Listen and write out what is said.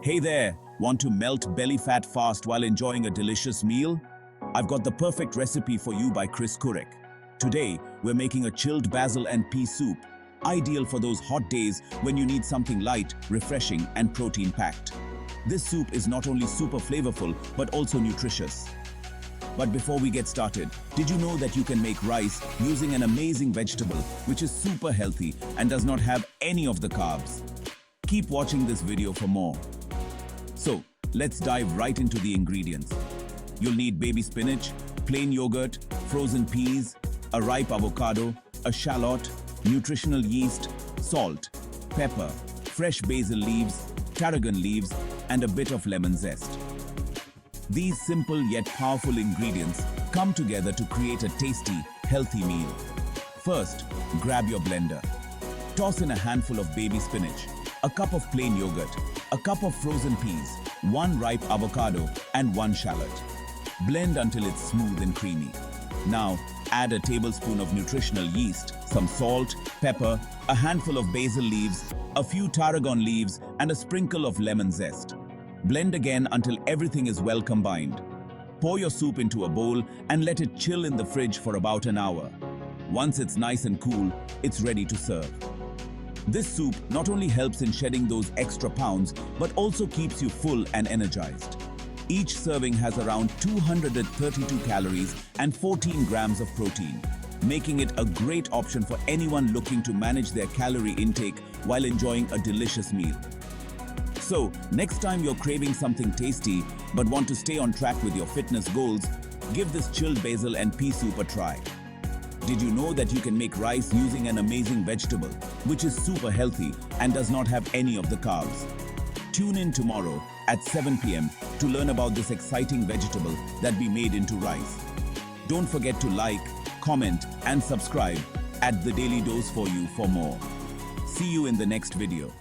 Hey there, want to melt belly fat fast while enjoying a delicious meal? I've got the perfect recipe for you by Chris Kurek. Today, we're making a chilled basil and pea soup, ideal for those hot days when you need something light, refreshing, and protein-packed. This soup is not only super flavorful, but also nutritious. But before we get started, did you know that you can make rice using an amazing vegetable, which is super healthy and does not have any of the carbs? Keep watching this video for more. So, let's dive right into the ingredients. You'll need baby spinach, plain yogurt, frozen peas, a ripe avocado, a shallot, nutritional yeast, salt, pepper, fresh basil leaves, tarragon leaves, and a bit of lemon zest. These simple yet powerful ingredients come together to create a tasty, healthy meal. First, grab your blender. Toss in a handful of baby spinach, a cup of plain yogurt, a cup of frozen peas, one ripe avocado, and one shallot. Blend until it's smooth and creamy. Now, add a tablespoon of nutritional yeast, some salt, pepper, a handful of basil leaves, a few tarragon leaves, and a sprinkle of lemon zest. Blend again until everything is well combined. Pour your soup into a bowl and let it chill in the fridge for about an hour. Once it's nice and cool, it's ready to serve. This soup not only helps in shedding those extra pounds, but also keeps you full and energized. Each serving has around 232 calories and 14 grams of protein, making it a great option for anyone looking to manage their calorie intake while enjoying a delicious meal. So, next time you're craving something tasty but want to stay on track with your fitness goals, give this chilled basil and pea soup a try. Did you know that you can make rice using an amazing vegetable, which is super healthy and does not have any of the carbs? Tune in tomorrow at 7 p.m. to learn about this exciting vegetable that we made into rice. Don't forget to like, comment, and subscribe at The Daily Dose for you for more. See you in the next video.